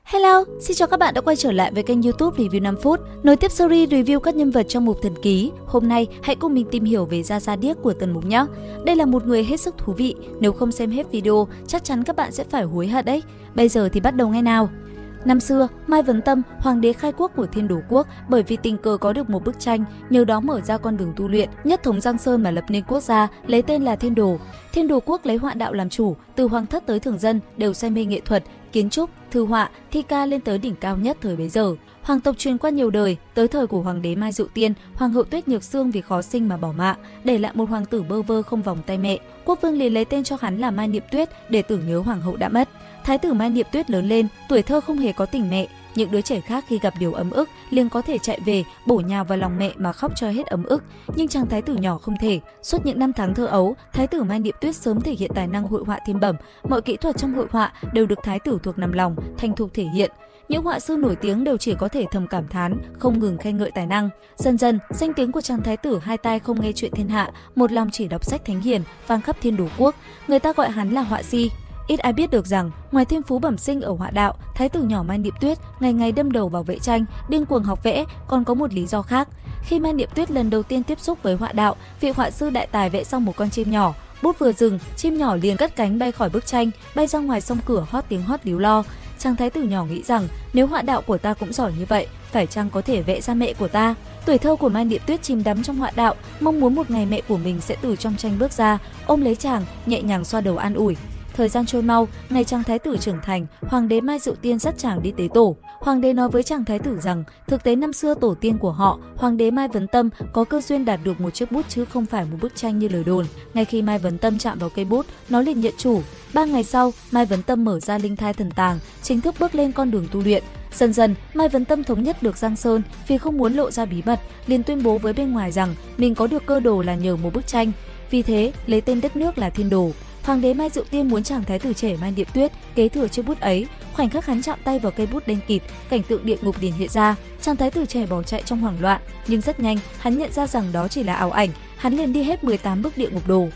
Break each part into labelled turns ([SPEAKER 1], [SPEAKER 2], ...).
[SPEAKER 1] Hello, xin chào các bạn đã quay trở lại với kênh YouTube Review 5 phút. Nối tiếp series review các nhân vật trong mục thần ký. Hôm nay hãy cùng mình tìm hiểu về Gia Gia Điếc của Tần Mục nhé. Đây là một người hết sức thú vị, nếu không xem hết video chắc chắn các bạn sẽ phải hối hận đấy. Bây giờ thì bắt đầu ngay nào. Năm xưa, Mai Vấn Tâm, hoàng đế khai quốc của Thiên Đổ Quốc, bởi vì tình cờ có được một bức tranh, nhờ đó mở ra con đường tu luyện, nhất thống Giang Sơn mà lập nên quốc gia, lấy tên là Thiên Đồ. Thiên Đồ Quốc lấy họa đạo làm chủ, từ hoàng thất tới thường dân đều say mê nghệ thuật, kiến trúc, thư họa, thi ca lên tới đỉnh cao nhất thời bấy giờ. Hoàng tộc truyền qua nhiều đời, tới thời của hoàng đế Mai Dụ Tiên, hoàng hậu Tuyết Nhược Xương vì khó sinh mà bỏ mạng, để lại một hoàng tử bơ vơ không vòng tay mẹ. Quốc vương liền lấy tên cho hắn là Mai Niệm Tuyết để tưởng nhớ hoàng hậu đã mất. Thái tử Mai Niệm Tuyết lớn lên, tuổi thơ không hề có tình mẹ. Những đứa trẻ khác khi gặp điều ấm ức liền có thể chạy về bổ nhào vào lòng mẹ mà khóc cho hết ấm ức, nhưng chàng thái tử nhỏ không thể. Suốt những năm tháng thơ ấu, thái tử Mai Niệm Tuyết sớm thể hiện tài năng hội họa thiên bẩm, mọi kỹ thuật trong hội họa đều được thái tử thuộc nằm lòng, thành thục thể hiện. Những họa sư nổi tiếng đều chỉ có thể thầm cảm thán, không ngừng khen ngợi tài năng. Dần dần, danh tiếng của chàng thái tử hai tai không nghe chuyện thiên hạ, một lòng chỉ đọc sách thánh hiền, vang khắp Thiên Đổ Quốc. Người ta gọi hắn là họa si. Ít ai biết được rằng, ngoài thiên phú bẩm sinh ở họa đạo, thái tử nhỏ Mai Niệm Tuyết ngày ngày đâm đầu vào vẽ tranh, điên cuồng học vẽ, còn có một lý do khác. Khi Mai Niệm Tuyết lần đầu tiên tiếp xúc với họa đạo, vị họa sư đại tài vẽ xong một con chim nhỏ, bút vừa dừng, chim nhỏ liền cất cánh bay khỏi bức tranh, bay ra ngoài sông cửa hót tiếng hót líu lo. Chàng thái tử nhỏ nghĩ rằng, nếu họa đạo của ta cũng giỏi như vậy, phải chăng có thể vẽ ra mẹ của ta? Tuổi thơ của Mai Niệm Tuyết chìm đắm trong họa đạo, mong muốn một ngày mẹ của mình sẽ từ trong tranh bước ra, ôm lấy chàng, nhẹ nhàng xoa đầu an ủi. Thời gian trôi mau, ngày chàng thái tử trưởng thành, hoàng đế Mai Dụ Tiên dắt chàng đi tế tổ. Hoàng đế nói với chàng thái tử rằng, thực tế năm xưa tổ tiên của họ, hoàng đế Mai Vấn Tâm có cơ duyên đạt được một chiếc bút chứ không phải một bức tranh như lời đồn. Ngay khi Mai Vấn Tâm chạm vào cây bút, nó liền nhận chủ. 3 ngày sau, Mai Vấn Tâm mở ra linh thai thần tàng, chính thức bước lên con đường tu luyện. Dần dần, Mai Vấn Tâm thống nhất được Giang Sơn, vì không muốn lộ ra bí mật, liền tuyên bố với bên ngoài rằng mình có được cơ đồ là nhờ một bức tranh. Vì thế, lấy tên đất nước là Thiên Đồ. Hoàng đế Mai Dụ Tiên muốn chàng thái tử trẻ Mai Niệm Tuyết kế thừa chiếc bút ấy. Khoảnh khắc hắn chạm tay vào cây bút đen kịt, cảnh tượng địa ngục liền hiện ra. Chàng thái tử trẻ bỏ chạy trong hoảng loạn, nhưng rất nhanh hắn nhận ra rằng đó chỉ là ảo ảnh. Hắn liền đi hết 18 bước địa ngục đồ.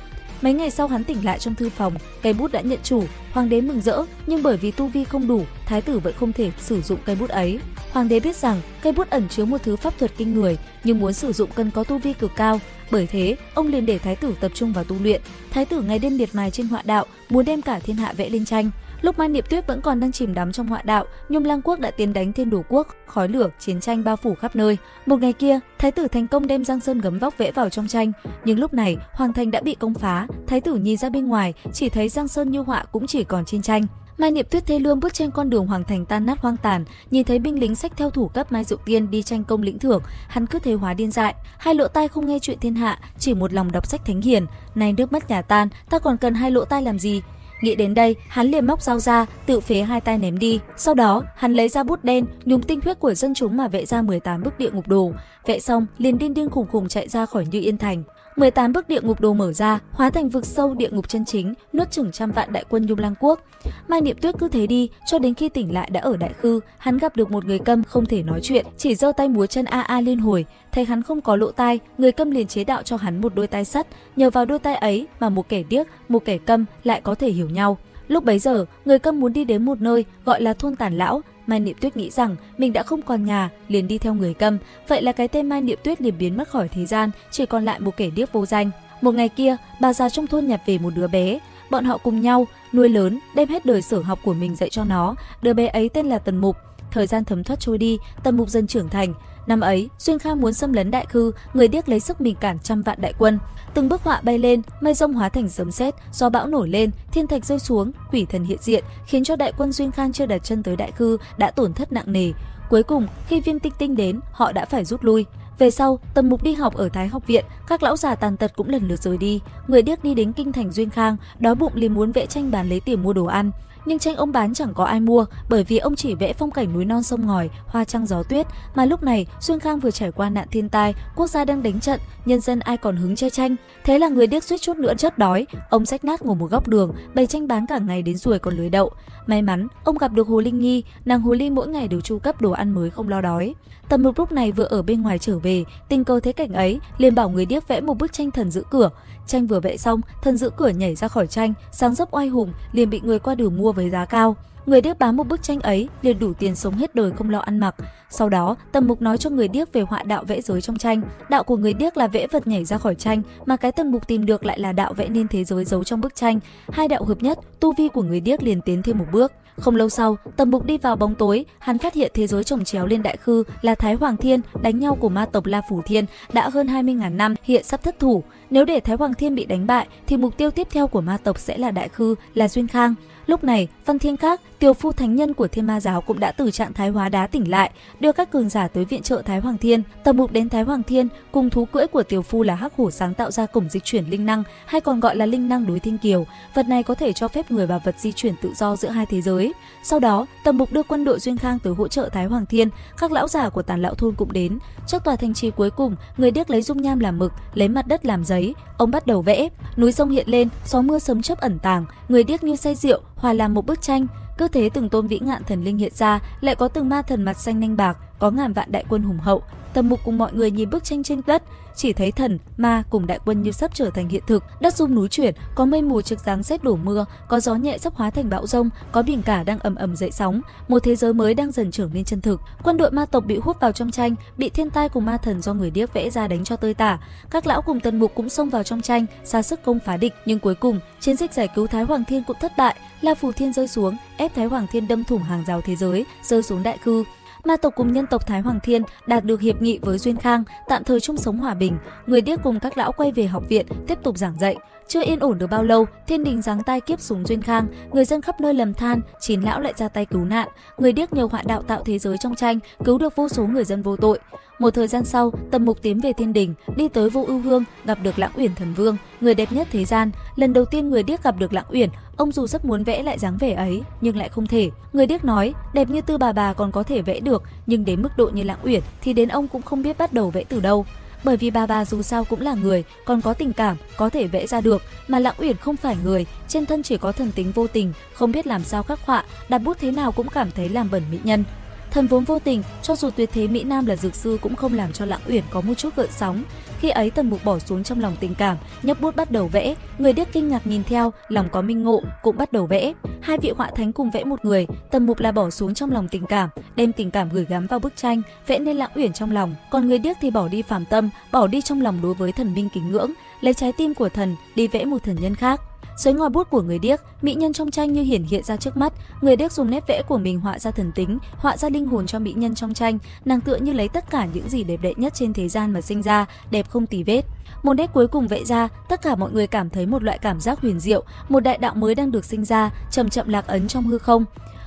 [SPEAKER 1] Mấy ngày sau hắn tỉnh lại trong thư phòng, cây bút đã nhận chủ. Hoàng đế mừng rỡ, nhưng bởi vì tu vi không đủ, thái tử vẫn không thể sử dụng cây bút ấy. Hoàng đế biết rằng cây bút ẩn chứa một thứ pháp thuật kinh người, nhưng muốn sử dụng cần có tu vi cực cao. Bởi thế, ông liền để thái tử tập trung vào tu luyện. Thái tử ngày đêm miệt mài trên họa đạo, muốn đem cả thiên hạ vẽ lên tranh. Lúc Mai Niệm Tuyết vẫn còn đang chìm đắm trong họa đạo, Nhung Lang Quốc đã tiến đánh Thiên Đổ Quốc, khói lửa, chiến tranh bao phủ khắp nơi. Một ngày kia, thái tử thành công đem Giang Sơn gấm vóc vẽ vào trong tranh, nhưng lúc này hoàng thành đã bị công phá. Thái tử nhìn ra bên ngoài, chỉ thấy Giang Sơn như họa cũng chỉ còn trên tranh. Mai Niệm Tuyết thê lương bước trên con đường hoàng thành tan nát hoang tàn, nhìn thấy binh lính xách theo thủ cấp Mai Dụ Tiên đi tranh công lĩnh thưởng, hắn cứ thế hóa điên dại. Hai lỗ tai không nghe chuyện thiên hạ, chỉ một lòng đọc sách thánh hiền. Nay nước mất nhà tan, ta còn cần hai lỗ tai làm gì? Nghĩ đến đây, hắn liền móc dao ra, tự phế hai tay ném đi. Sau đó, hắn lấy ra bút đen, nhúng tinh huyết của dân chúng mà vẽ ra 18 bức địa ngục đồ. Vẽ xong, liền điên điên khùng khùng chạy ra khỏi Như Yên Thành. 18 bức địa ngục đồ mở ra, hóa thành vực sâu địa ngục chân chính, nuốt chửng trăm vạn đại quân Nhung Lang Quốc. Mai Niệm Tuyết cứ thế đi, cho đến khi tỉnh lại đã ở Đại Khư, hắn gặp được một người câm không thể nói chuyện, chỉ giơ tay múa chân a a liên hồi. Thấy hắn không có lỗ tai, người câm liền chế đạo cho hắn một đôi tai sắt, nhờ vào đôi tai ấy mà một kẻ điếc, một kẻ câm lại có thể hiểu nhau. Lúc bấy giờ, người câm muốn đi đến một nơi gọi là thôn Tản Lão. Mai Niệm Tuyết nghĩ rằng mình đã không còn nhà, liền đi theo người câm. Vậy là cái tên Mai Niệm Tuyết liền biến mất khỏi thế gian, chỉ còn lại một kẻ điếc vô danh. Một ngày kia, bà già trong thôn nhặt về một đứa bé. Bọn họ cùng nhau nuôi lớn, đem hết đời sở học của mình dạy cho nó. Đứa bé ấy tên là Tần Mục. Thời gian thấm thoát trôi đi, Tần Mục dần trưởng thành. Năm ấy, Duyên Khang muốn xâm lấn Đại Khư, người điếc lấy sức mình cản trăm vạn đại quân. Từng bức họa bay lên, mây rông hóa thành sấm sét, gió bão nổi lên, thiên thạch rơi xuống, quỷ thần hiện diện, khiến cho đại quân Duyên Khang chưa đặt chân tới Đại Khư đã tổn thất nặng nề. Cuối cùng, khi Viêm Tinh Tinh đến, họ đã phải rút lui. Về sau, Tần Mục đi học ở Thái Học viện, các lão già tàn tật cũng lần lượt rời đi. Người điếc đi đến kinh thành Duyên Khang, đói bụng liền muốn vẽ tranh bán lấy tiền mua đồ ăn. Nhưng tranh ông bán chẳng có ai mua, bởi vì ông chỉ vẽ phong cảnh núi non sông ngòi, hoa trăng gió tuyết. Mà lúc này, Duyên Khang vừa trải qua nạn thiên tai, quốc gia đang đánh trận, nhân dân ai còn hứng chơi tranh. Thế là người điếc suýt chút nữa chết đói, ông xách nát ngồi một góc đường, bày tranh bán cả ngày đến ruồi còn lưới đậu. May mắn, ông gặp được Hồ Linh Nhi, nàng Hồ Ly mỗi ngày đều chu cấp đồ ăn mới không lo đói. Tần Mục lúc này vừa ở bên ngoài trở về, tình cờ thấy cảnh ấy, liền bảo người điếc vẽ một bức tranh thần giữ cửa. Tranh vừa vẽ xong, thần giữ cửa nhảy ra khỏi tranh, sáng dấp oai hùng, liền bị người qua đường mua với giá cao. Người điếc bám một bức tranh ấy liền đủ tiền sống hết đời không lo ăn mặc. Sau đó, Tần Mục nói cho người điếc về họa đạo vẽ giới trong tranh. Đạo của người điếc là vẽ vật nhảy ra khỏi tranh, mà cái Tần Mục tìm được lại là đạo vẽ nên thế giới giấu trong bức tranh. Hai đạo hợp nhất, tu vi của người điếc liền tiến thêm một bước. Không lâu sau, Tần Mục đi vào bóng tối, hắn phát hiện thế giới chồng chéo lên đại khư là Thái Hoàng Thiên đánh nhau của ma tộc La Phủ Thiên đã hơn 20.000 năm, hiện sắp thất thủ. Nếu để Thái Hoàng Thiên bị đánh bại thì mục tiêu tiếp theo của ma tộc sẽ là đại khư, là Duyên Khang. Lúc này, Văn Thiên Các, tiểu phu thánh nhân của Thiên Ma giáo cũng đã từ trạng thái hóa đá tỉnh lại, đưa các cường giả tới viện trợ Thái Hoàng Thiên. Tần Mục đến Thái Hoàng Thiên cùng thú cưỡi của tiểu phu là hắc hổ sáng tạo ra cổng dịch chuyển linh năng, hay còn gọi là linh năng đối thiên kiều. Vật này có thể cho phép người và vật di chuyển tự do giữa hai thế giới. Sau đó, Tần Mục đưa quân đội Duyên Khang tới hỗ trợ Thái Hoàng Thiên, các lão giả của Tàn Lão thôn cũng đến. Trước tòa thành trì cuối cùng, người điếc lấy dung nham làm mực, lấy mặt đất làm giấy, ông bắt đầu vẽ. Núi sông hiện lên, gió mưa sấm chớp ẩn tàng, người điếc như say rượu, hòa làm một bức tranh. Cứ thế từng tôn vĩ ngạn thần linh hiện ra, lại có từng ma thần mặt xanh nanh bạc, có ngàn vạn đại quân hùng hậu. Tần Mục cùng mọi người nhìn bức tranh trên đất, chỉ thấy thần, ma cùng đại quân như sắp trở thành hiện thực. Đất rung núi chuyển, có mây mù trực giáng rét đổ mưa, có gió nhẹ sắp hóa thành bão rông, có biển cả đang ầm ầm dậy sóng. Một thế giới mới đang dần trở nên chân thực. Quân đội ma tộc bị hút vào trong tranh, bị thiên tai cùng ma thần do người điếc vẽ ra đánh cho tơi tả. Các lão cùng Tần Mục cũng xông vào trong tranh, ra sức công phá địch, nhưng cuối cùng chiến dịch giải cứu Thái Hoàng Thiên cũng thất bại. La Phù Thiên rơi xuống, ép Thái Hoàng Thiên đâm thủng hàng rào thế giới, rơi xuống đại khư. Ma tộc cùng nhân tộc Thái Hoàng Thiên đạt được hiệp nghị với Duyên Khang, tạm thời chung sống hòa bình. Người điếc cùng các lão quay về học viện tiếp tục giảng dạy. Chưa yên ổn được bao lâu, thiên đình giáng tai kiếp xuống Duyên Khang, người dân khắp nơi lầm than, chín lão lại ra tay cứu nạn. Người điếc nhờ họa đạo tạo thế giới trong tranh, cứu được vô số người dân vô tội. Một thời gian sau, Tần Mục tiến về thiên đình, đi tới Vô Ưu Hương, gặp được Lãng Uyển thần vương, người đẹp nhất thế gian. Lần đầu tiên người điếc gặp được Lãng Uyển, ông dù rất muốn vẽ lại dáng vẻ ấy, nhưng lại không thể. Người điếc nói, đẹp như Tư bà còn có thể vẽ được, nhưng đến mức độ như Lãng Uyển thì đến ông cũng không biết bắt đầu vẽ từ đâu. Bởi vì bà dù sao cũng là người, còn có tình cảm, có thể vẽ ra được, mà Lãng Uyển không phải người, trên thân chỉ có thần tính vô tình, không biết làm sao khắc họa, đặt bút thế nào cũng cảm thấy làm bẩn mỹ nhân. Thần vốn vô tình, cho dù tuyệt thế mỹ nam là dược sư cũng không làm cho Lãng Uyển có một chút gợn sóng. Khi ấy Tần Mục bỏ xuống trong lòng tình cảm, nhấc bút bắt đầu vẽ. Người điếc kinh ngạc nhìn theo, lòng có minh ngộ, cũng bắt đầu vẽ. Hai vị họa thánh cùng vẽ một người, Tần Mục là bỏ xuống trong lòng tình cảm, đem tình cảm gửi gắm vào bức tranh, vẽ nên Lãng Uyển trong lòng. Còn người điếc thì bỏ đi phàm tâm, bỏ đi trong lòng đối với thần minh kính ngưỡng, lấy trái tim của thần đi vẽ một thần nhân khác. Dưới ngòi bút của người điếc, mỹ nhân trong tranh như hiển hiện ra trước mắt. Người điếc dùng nét vẽ của mình họa ra thần tính, họa ra linh hồn cho mỹ nhân trong tranh. Nàng tựa như lấy tất cả những gì đẹp đẽ nhất trên thế gian mà sinh ra, đẹp không tì vết. Một nét cuối cùng vẽ ra, tất cả mọi người cảm thấy một loại cảm giác huyền diệu, một đại đạo mới đang được sinh ra, chậm chậm lạc ấn trong hư không.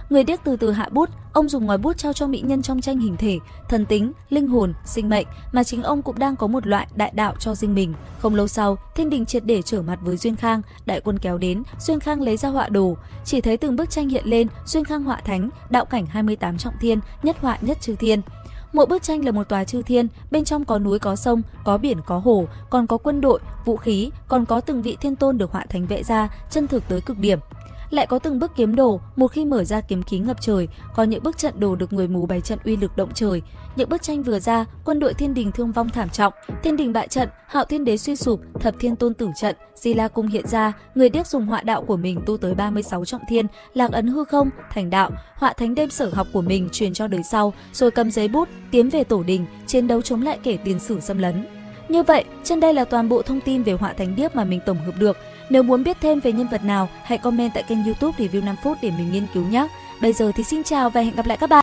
[SPEAKER 1] Người điếc từ từ hạ bút, ông dùng ngòi bút trao cho mỹ nhân trong tranh hình thể, thần tính, linh hồn, sinh mệnh, mà chính ông cũng đang có một loại đại đạo cho riêng mình. Không lâu sau, thiên đình triệt để trở mặt với Duyên Khang, đại quân kéo đến, Duyên Khang lấy ra họa đồ, chỉ thấy từng bức tranh hiện lên, Duyên Khang họa thánh, đạo cảnh 28 trọng thiên, nhất họa nhất chư thiên. Mỗi bức tranh là một tòa chư thiên, bên trong có núi có sông, có biển có hồ, còn có quân đội, vũ khí, còn có từng vị thiên tôn được họa thánh vẽ ra, chân thực tới cực điểm. Lại có từng bức kiếm đồ, một khi mở ra kiếm khí ngập trời, có những bức trận đồ được người mù bày trận uy lực động trời. Những bức tranh vừa ra, quân đội thiên đình thương vong thảm trọng, thiên đình bại trận, Hạo Thiên Đế suy sụp, Thập Thiên Tôn tử trận, Di La Cung hiện ra. Người điếc dùng họa đạo của mình tu tới 36 trọng thiên, lạc ấn hư không, thành đạo. Họa thánh đem sở học của mình truyền cho đời sau, rồi cầm giấy bút tiến về tổ đình, chiến đấu chống lại kẻ tiền sử xâm lấn. Như vậy, trên đây là toàn bộ thông tin về họa thánh điếc mà mình tổng hợp được. Nếu muốn biết thêm về nhân vật nào, hãy comment tại kênh YouTube Review 5 phút để mình nghiên cứu nhé. Bây giờ thì xin chào và hẹn gặp lại các bạn.